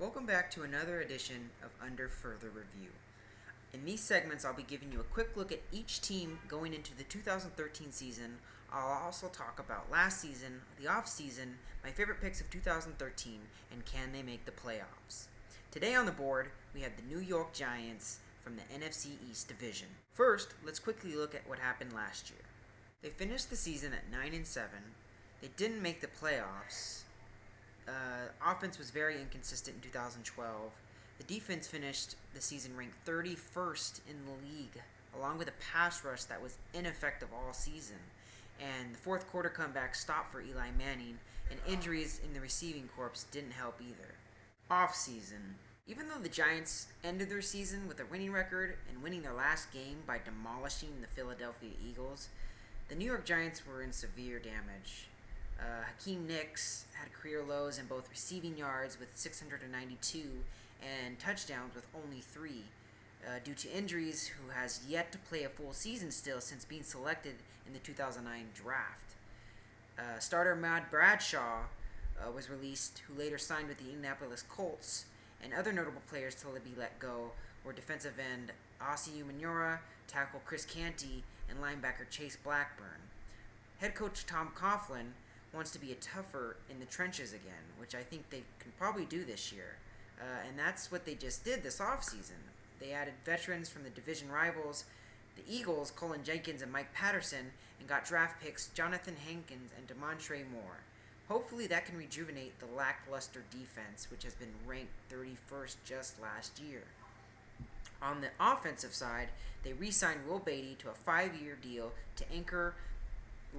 Welcome back to another edition of Under Further Review. In these segments, I'll be giving you a quick look at each team going into the 2013 season. I'll also talk about last season, the offseason, my favorite picks of 2013, and can they make the playoffs. Today on the board, we have the New York Giants from the NFC East Division. First, let's quickly look at what happened last year. They finished the season at 9-7. They didn't make the playoffs. Offense was very inconsistent in 2012. The defense finished the season ranked 31st in the league, along with a pass rush that was ineffective all season. And the fourth quarter comeback stopped for Eli Manning, and injuries in the receiving corps didn't help either. Offseason. Even though the Giants ended their season with a winning record and winning their last game by demolishing the Philadelphia Eagles, the New York Giants were in severe damage. Hakeem Nicks had career lows in both receiving yards with 692 and touchdowns with only 3 due to injuries, who has yet to play a full season still since being selected in the 2009 draft. Starter Matt Bradshaw was released, who later signed with the Indianapolis Colts, and other notable players to be let go were defensive end Osi Umenyiora, tackle Chris Canty, and linebacker Chase Blackburn. Head coach Tom Coughlin wants to be a tougher in the trenches again, which I think they can probably do this year. And that's what they just did this offseason. They added veterans from the division rivals, the Eagles, Colin Jenkins and Mike Patterson, and got draft picks Jonathan Hankins and Demontre Moore. Hopefully that can rejuvenate the lackluster defense, which has been ranked 31st just last year. On the offensive side, they re-signed Will Beatty to a 5-year deal to anchor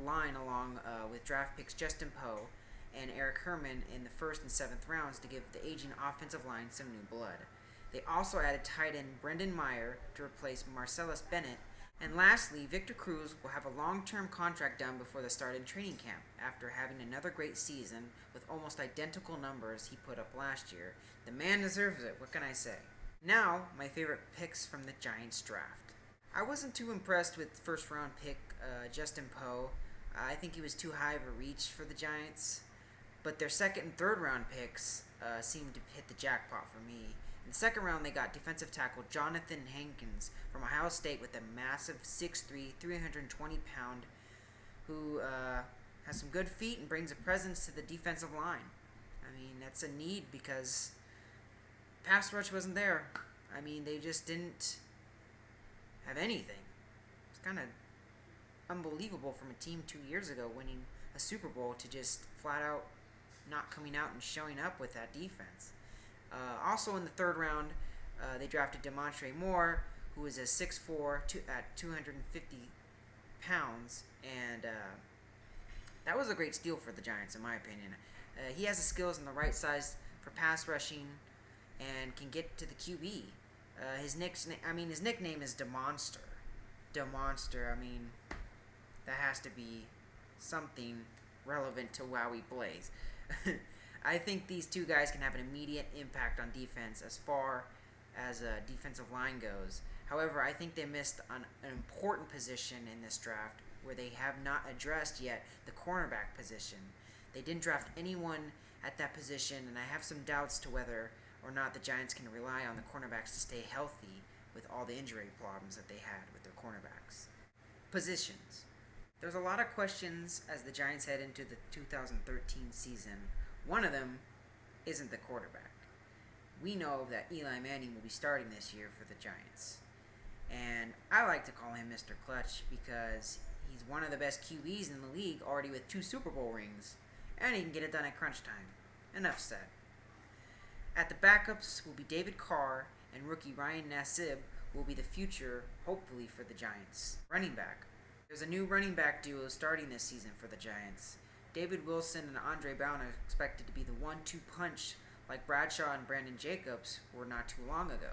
line along with draft picks Justin Poe and Eric Herman in the 1st and 7th rounds to give the aging offensive line some new blood. They also added tight end Brendan Meyer to replace Marcellus Bennett. And lastly, Victor Cruz will have a long-term contract done before the start in training camp after having another great season with almost identical numbers he put up last year. The man deserves it, what can I say? Now, my favorite picks from the Giants draft. I wasn't too impressed with first-round pick Justin Poe. I think he was too high of a reach for the Giants. But their second and third round picks seemed to hit the jackpot for me. In the second round, they got defensive tackle Jonathan Hankins from Ohio State with a massive 6'3", 320-pound, who has some good feet and brings a presence to the defensive line. I mean, that's a need because pass rush wasn't there. I mean, they just didn't have anything. It's kind of unbelievable from a team 2 years ago winning a Super Bowl to just flat out not coming out and showing up with that defense. Also in the third round, they drafted Demontre Moore, who is a 6'4", at 250 pounds, and that was a great steal for the Giants, in my opinion. He has the skills and the right size for pass rushing and can get to the QB. His nickname is DeMonster. DeMonster, I mean, that has to be something relevant to how he plays. I think these two guys can have an immediate impact on defense as far as defensive line goes. However, I think they missed on an important position in this draft where they have not addressed yet the cornerback position. They didn't draft anyone at that position, and I have some doubts to whether or not the Giants can rely on the cornerbacks to stay healthy with all the injury problems that they had with their cornerbacks. Positions. There's a lot of questions as the Giants head into the 2013 season. One of them isn't the quarterback. We know that Eli Manning will be starting this year for the Giants. And I like to call him Mr. Clutch because he's one of the best QBs in the league, already with 2 Super Bowl rings. And he can get it done at crunch time. Enough said. At the backups will be David Carr, and rookie Ryan Nassib will be the future, hopefully, for the Giants. Running back. There's a new running back duo starting this season for the Giants. David Wilson and Andre Brown are expected to be the 1-2 punch like Bradshaw and Brandon Jacobs were not too long ago.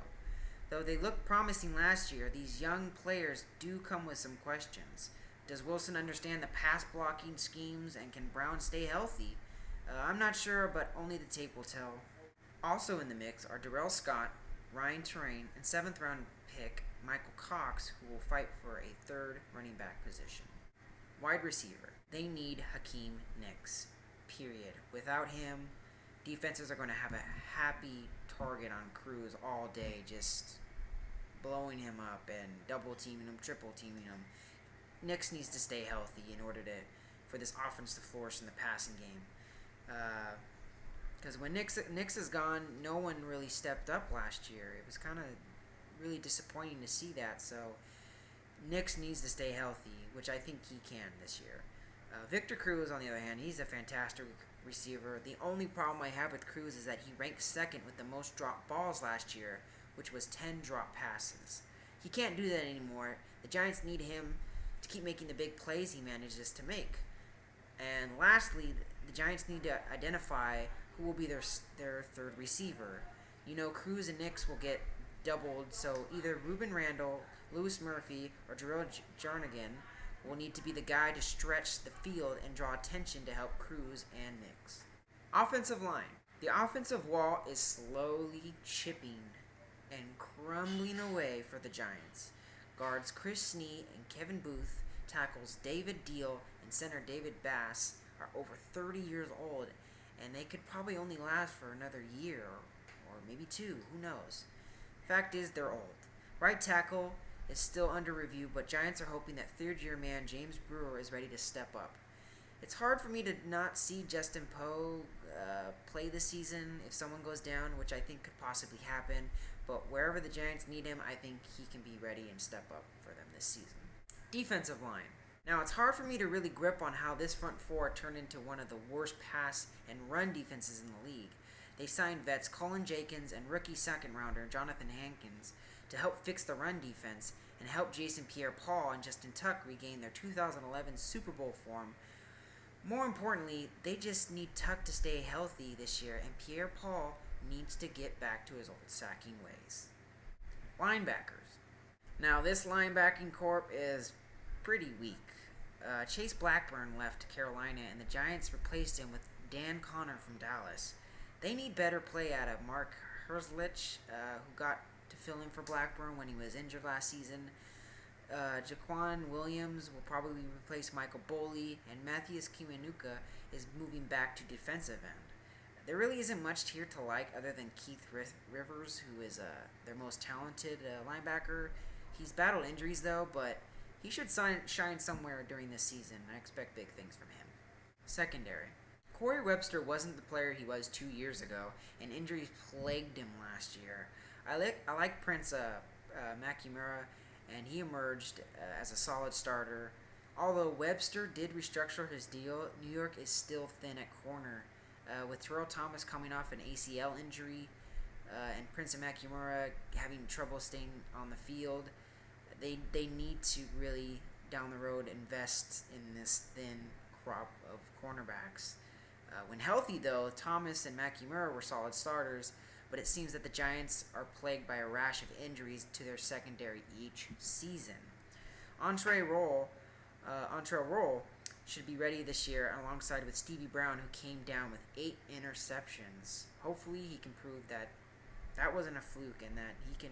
Though they looked promising last year, these young players do come with some questions. Does Wilson understand the pass blocking schemes, and can Brown stay healthy? I'm not sure, but only the tape will tell. Also in the mix are Darrell Scott, Ryan Terrain, and 7th round pick Michael Cox, who will fight for a 3rd running back position. Wide receiver. They need Hakeem Nicks, period. Without him, defenses are going to have a happy target on Cruz all day, just blowing him up and double teaming him, triple teaming him. Nix needs to stay healthy in order for this offense to flourish in the passing game. Because when Nix is gone, no one really stepped up last year. It was kind of really disappointing to see that. So Nix needs to stay healthy, which I think he can this year. Victor Cruz, on the other hand, he's a fantastic receiver. The only problem I have with Cruz is that he ranked second with the most dropped balls last year, which was 10 drop passes. He can't do that anymore. The Giants need him to keep making the big plays he manages to make. And lastly, the Giants need to identify who will be their third receiver. You know, Cruz and Nix will get doubled, so either Ruben Randall, Louis Murphy, or Jarrell Jernigan will need to be the guy to stretch the field and draw attention to help Cruz and Nix. Offensive line. The offensive wall is slowly chipping and crumbling away for the Giants. Guards Chris Snee and Kevin Booth, tackles David Deal and center David Bass are over 30 years old, and they could probably only last for another year or maybe two, who knows. Fact is, they're old. Right tackle is still under review, but Giants are hoping that third-year man James Brewer is ready to step up. It's hard for me to not see Justin Poe play this season if someone goes down, which I think could possibly happen, but wherever the Giants need him, I think he can be ready and step up for them this season. Defensive line. Now, it's hard for me to really grip on how this front four turned into one of the worst pass and run defenses in the league. They signed vets Colin Jenkins and rookie second-rounder Jonathan Hankins to help fix the run defense and help Jason Pierre-Paul and Justin Tuck regain their 2011 Super Bowl form. More importantly, they just need Tuck to stay healthy this year, and Pierre-Paul needs to get back to his old sacking ways. Linebackers. Now, this linebacking corps is pretty weak. Chase Blackburn left Carolina, and the Giants replaced him with Dan Connor from Dallas. They need better play out of Mark Herzlich, who got to fill in for Blackburn when he was injured last season. Jaquan Williams will probably replace Michael Boley, and Matthias Kiwanuka is moving back to defensive end. There really isn't much here to like other than Keith Rivers, who is their most talented linebacker. He's battled injuries, though, but he should shine somewhere during this season. I expect big things from him. Secondary. Corey Webster wasn't the player he was 2 years ago, and injuries plagued him last year. I like Prince Makimura, and he emerged as a solid starter. Although Webster did restructure his deal, New York is still thin at corner. With Terrell Thomas coming off an ACL injury and Prince Makimura having trouble staying on the field, they need to really, down the road, invest in this thin crop of cornerbacks. When healthy, though, Thomas and Makimura were solid starters, but it seems that the Giants are plagued by a rash of injuries to their secondary each season. Antrell Roll should be ready this year alongside with Stevie Brown, who came down with 8 interceptions. Hopefully he can prove that that wasn't a fluke and that he can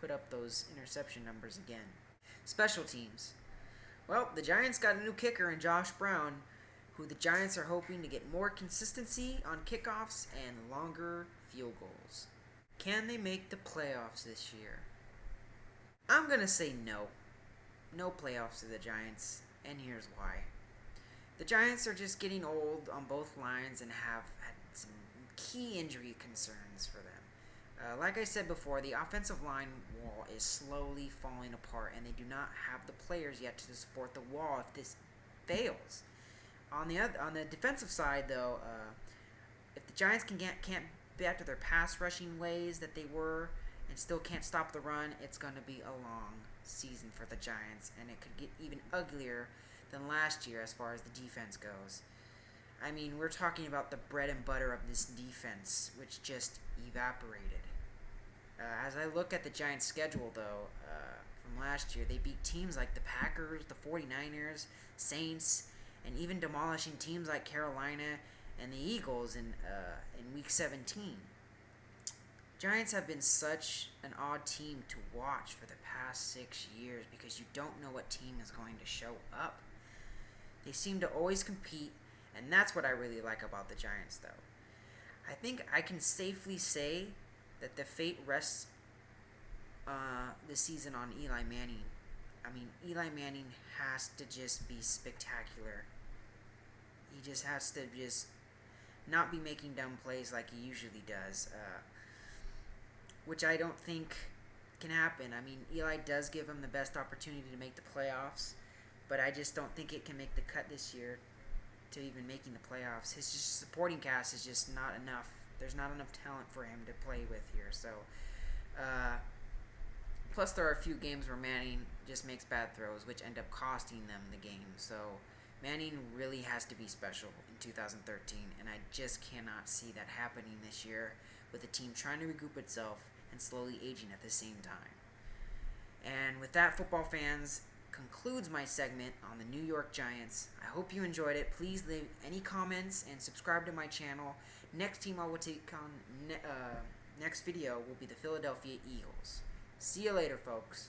put up those interception numbers again. Special teams. Well, the Giants got a new kicker in Josh Brown, who the Giants are hoping to get more consistency on kickoffs and longer field goals. Can they make the playoffs this year? I'm going to say no. No playoffs to the Giants, and here's why. The Giants are just getting old on both lines and have had some key injury concerns for them. Like I said before, the offensive line wall is slowly falling apart, and they do not have the players yet to support the wall if this fails. On the defensive side, though, if the Giants can't get back to their pass rushing ways that they were and still can't stop the run, it's going to be a long season for the Giants, and it could get even uglier than last year as far as the defense goes. I mean, we're talking about the bread and butter of this defense, which just evaporated. As I look at the Giants' schedule, though, from last year, they beat teams like the Packers, the 49ers, Saints, and even demolishing teams like Carolina and the Eagles in Week 17. Giants have been such an odd team to watch for the past 6 years because you don't know what team is going to show up. They seem to always compete, and that's what I really like about the Giants, though. I think I can safely say that the fate rests this season on Eli Manning. I mean, Eli Manning has to just be spectacular. He just has to just not be making dumb plays like he usually does, which I don't think can happen. I mean, Eli does give him the best opportunity to make the playoffs, but I just don't think it can make the cut this year to even making the playoffs. His just supporting cast is just not enough. There's not enough talent for him to play with here. So, plus there are a few games where Manning just makes bad throws, which end up costing them the game. So, Manning really has to be special in 2013, and I just cannot see that happening this year with the team trying to regroup itself and slowly aging at the same time. And with that, football fans, concludes my segment on the New York Giants. I hope you enjoyed it. Please leave any comments and subscribe to my channel. Next team I will take on, next video will be the Philadelphia Eagles. See you later, folks.